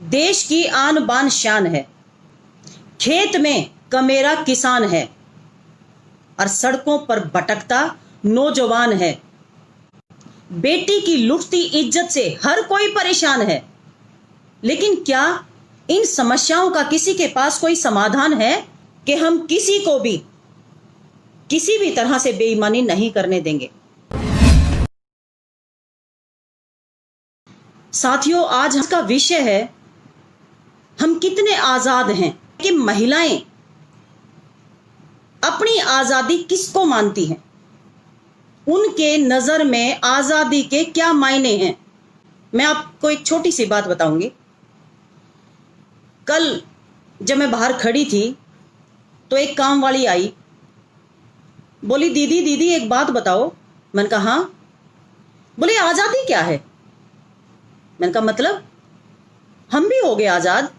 देश की आन बान शान है, खेत में कमेरा किसान है और सड़कों पर भटकता नौजवान है। बेटी की लुटती इज्जत से हर कोई परेशान है, लेकिन क्या इन समस्याओं का किसी के पास कोई समाधान है कि हम किसी को भी किसी भी तरह से बेईमानी नहीं करने देंगे। साथियों, आज का विषय है हम कितने आजाद हैं कि महिलाएं अपनी आजादी किसको मानती हैं, उनके नजर में आजादी के क्या मायने हैं। मैं आपको एक छोटी सी बात बताऊंगी। कल जब मैं बाहर खड़ी थी तो एक काम वाली आई, बोली दीदी दीदी एक बात बताओ। मैंने कहा हाँ। बोले आजादी क्या है? मैंने कहा मतलब हम भी हो गए आजाद।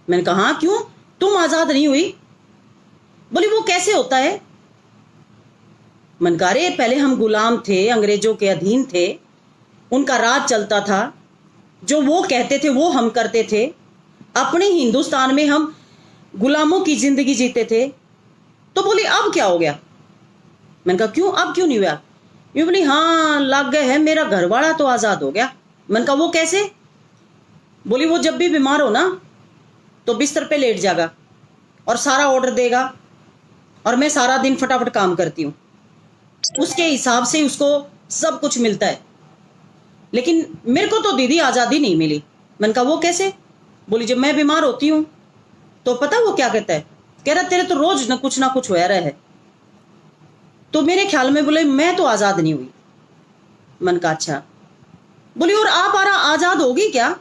मैंने कहा हाँ, क्यों तुम आजाद नहीं हुई? बोली वो कैसे होता है? मैंने कहा अरे पहले हम गुलाम थे, अंग्रेजों के अधीन थे, उनका राज चलता था, जो वो कहते थे वो हम करते थे, अपने हिंदुस्तान में हम गुलामों की जिंदगी जीते थे। तो बोली अब क्या हो गया? मैंने कहा क्यों, अब क्यों नहीं हुआ? ये बोली हाँ लग गए है, मेरा घर वाला तो आजाद हो गया। मैंने कहा वो कैसे? बोली वो जब भी बीमार हो ना तो बिस्तर पे लेट जाएगा और सारा ऑर्डर देगा और मैं सारा दिन फटाफट काम करती हूँ, उसके हिसाब से उसको सब कुछ मिलता है, लेकिन मेरे को तो दीदी आजादी नहीं मिली। मैंने कहा वो कैसे? बोली जब मैं बीमार होती हूँ तो पता वो क्या कहता है, कह रहा तेरे तो रोज ना कुछ होया रहा है। तो मेरे ख्याल में बोले मैं तो आजाद नहीं हुई। मैंने कहा अच्छा। बोली और आप आजाद होगी क्या?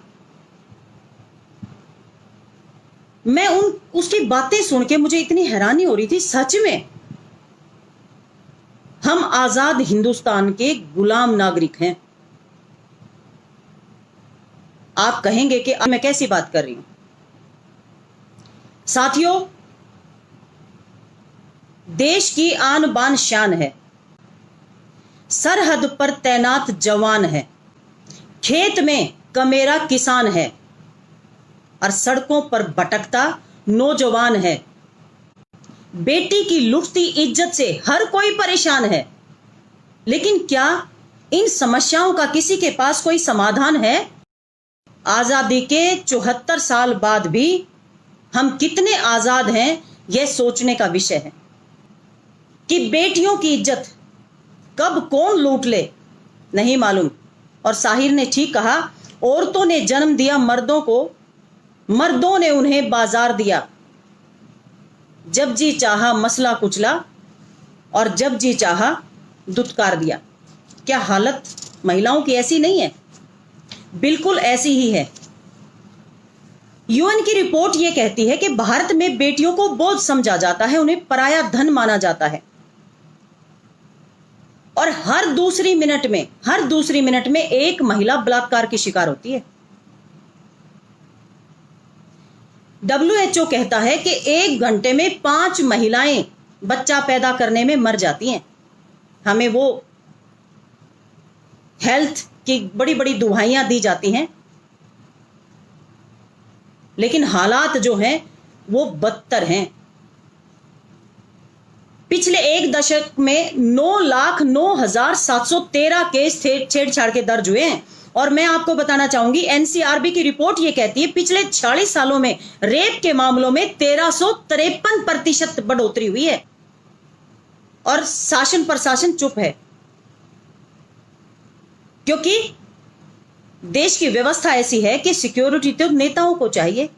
मैं उसकी बातें सुन के मुझे इतनी हैरानी हो रही थी। सच में हम आजाद हिंदुस्तान के गुलाम नागरिक हैं। आप कहेंगे कि मैं कैसी बात कर रही हूं। साथियों, देश की आन बान शान है, सरहद पर तैनात जवान है, खेत में कमेरा किसान है और सड़कों पर भटकता नौजवान है। बेटी की लुटती इज्जत से हर कोई परेशान है, लेकिन क्या इन समस्याओं का किसी के पास कोई समाधान है? आजादी के 74 साल बाद भी हम कितने आजाद हैं, यह सोचने का विषय है कि बेटियों की इज्जत कब कौन लूट ले नहीं मालूम। और साहिर ने ठीक कहा, औरतों ने जन्म दिया मर्दों को, मर्दों ने उन्हें बाजार दिया, जब जी चाहा मसला कुचला और जब जी चाहा दुत्कार दिया। क्या हालत महिलाओं की ऐसी नहीं है? बिल्कुल ऐसी ही है। यूएन की रिपोर्ट यह कहती है कि भारत में बेटियों को बोझ समझा जाता है, उन्हें पराया धन माना जाता है और हर दूसरी मिनट में एक महिला बलात्कार की शिकार होती है। WHO कहता है कि 1 घंटे में 5 महिलाएं बच्चा पैदा करने में मर जाती हैं। हमें वो हेल्थ की बड़ी बड़ी दुहाइयां दी जाती हैं, लेकिन हालात जो हैं वो बदतर हैं। पिछले 1 दशक में 9,09,713 केस छेड़छाड़ के दर्ज हुए हैं। और मैं आपको बताना चाहूंगी, एनसीआरबी की रिपोर्ट ये कहती है पिछले 40 सालों में रेप के मामलों में 1353% बढ़ोतरी हुई है और शासन प्रशासन चुप है, क्योंकि देश की व्यवस्था ऐसी है कि सिक्योरिटी तो नेताओं को चाहिए।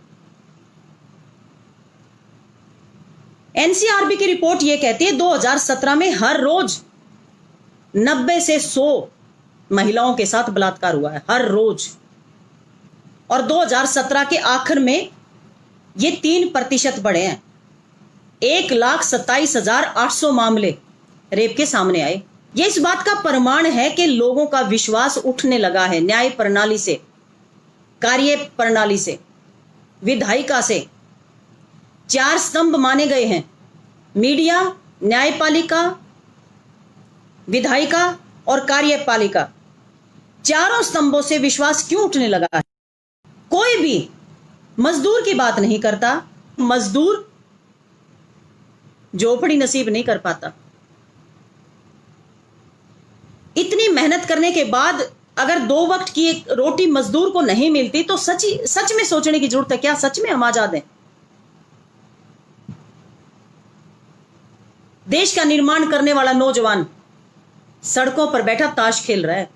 एनसीआरबी की रिपोर्ट यह कहती है 2017 में हर रोज 90 से 100 महिलाओं के साथ बलात्कार हुआ है, हर रोज। और 2017 के आखिर में ये 3% बढ़े हैं। 1,27,800 मामले रेप के सामने आए। ये इस बात का प्रमाण है कि लोगों का विश्वास उठने लगा है न्याय प्रणाली से, कार्य प्रणाली से, विधायिका से। 4 स्तंभ माने गए हैं, मीडिया, न्यायपालिका, विधायिका और कार्यपालिका। चारों स्तंभों से विश्वास क्यों उठने लगा है? कोई भी मजदूर की बात नहीं करता। मजदूर झोपड़ी नसीब नहीं कर पाता। इतनी मेहनत करने के बाद अगर 2 वक्त की एक रोटी मजदूर को नहीं मिलती तो सच में सोचने की जरूरत है, क्या सच में हम आजाद हैं? देश का निर्माण करने वाला नौजवान सड़कों पर बैठा ताश खेल रहा है।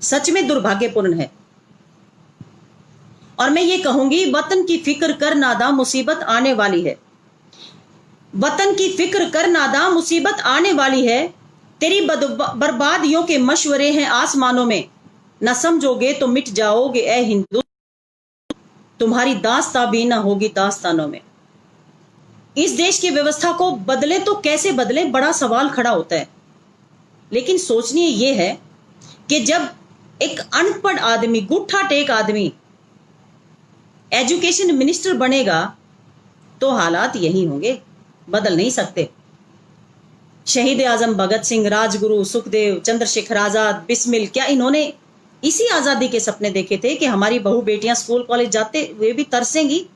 सच में दुर्भाग्यपूर्ण है। और मैं ये कहूंगी, वतन की फिक्र कर नादा, मुसीबत आने वाली है। वतन की फिक्र कर नादा, मुसीबत आने वाली है। तेरी बर्बादियों के मशवरे हैं आसमानों में, न समझोगे तो मिट जाओगे ए हिंदू, तुम्हारी दास्तां भी ना होगी दास्तानों में। इस देश की व्यवस्था को बदले तो कैसे बदले, बड़ा सवाल खड़ा होता है। लेकिन सोचनीय यह है कि जब एक अनपढ़ आदमी, गुट्ठा टेक आदमी एजुकेशन मिनिस्टर बनेगा तो हालात यही होंगे, बदल नहीं सकते। शहीद आजम भगत सिंह, राजगुरु, सुखदेव, चंद्रशेखर आजाद, बिस्मिल, क्या इन्होंने इसी आजादी के सपने देखे थे कि हमारी बहू बेटियां स्कूल कॉलेज जाते हुए भी तरसेंगी?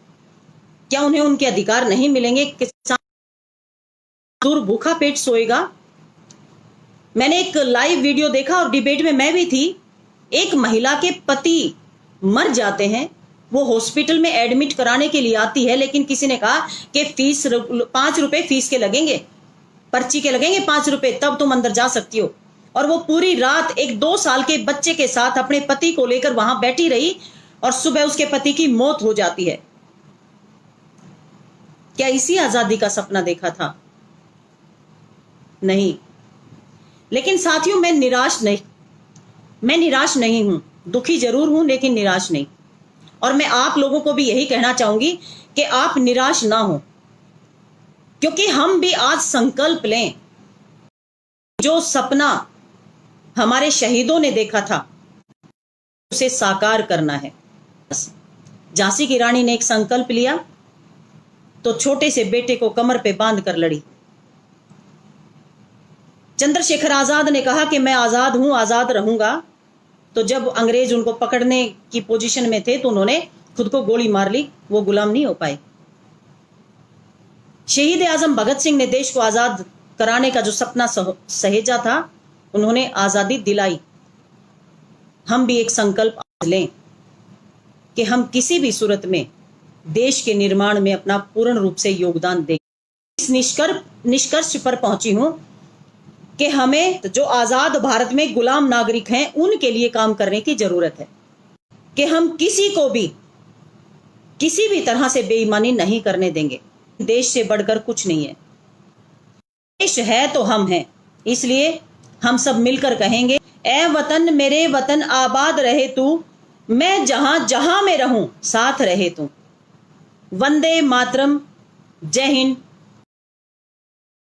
क्या उन्हें उनके अधिकार नहीं मिलेंगे? किसान दूर भूखा पेट सोएगा? मैंने एक लाइव वीडियो देखा और डिबेट में मैं भी थी। एक महिला के पति मर जाते हैं, वो हॉस्पिटल में एडमिट कराने के लिए आती है, लेकिन किसी ने कहा कि फीस 5 रुपए फीस के लगेंगे, पर्ची के लगेंगे 5 रुपए, तब तुम अंदर जा सकती हो। और वो पूरी रात एक 2 साल के बच्चे के साथ अपने पति को लेकर वहां बैठी रही और सुबह उसके पति की मौत हो जाती है। क्या इसी आजादी का सपना देखा था? नहीं। लेकिन साथियों, मैं निराश नहीं हूं। दुखी जरूर हूं लेकिन निराश नहीं। और मैं आप लोगों को भी यही कहना चाहूंगी कि आप निराश ना हो, क्योंकि हम भी आज संकल्प लें, जो सपना हमारे शहीदों ने देखा था उसे साकार करना है। झांसी की रानी ने एक संकल्प लिया तो छोटे से बेटे को कमर पे बांध कर लड़ी। चंद्रशेखर आजाद ने कहा कि मैं आजाद हूं, आजाद रहूंगा। तो जब अंग्रेज उनको पकड़ने की पोजीशन में थे तो उन्होंने खुद को गोली मार ली, वो गुलाम नहीं हो पाए। शहीद आजम भगत सिंह ने देश को आजाद कराने का जो सपना सहेजा था, उन्होंने आजादी दिलाई। हम भी एक संकल्प आज लें कि हम किसी भी सूरत में देश के निर्माण में अपना पूर्ण रूप से योगदान दें। इस निष्कर्ष पर पहुंची हूं कि हमें जो आजाद भारत में गुलाम नागरिक हैं उनके लिए काम करने की जरूरत है, कि हम किसी को भी किसी भी तरह से बेईमानी नहीं करने देंगे। देश से बढ़कर कुछ नहीं है। देश है तो हम हैं, इसलिए हम सब मिलकर कहेंगे, ए वतन मेरे वतन आबाद रहे तू, मैं जहां जहां में रहूं साथ रहे तू। वंदे मातरम। जय हिंद,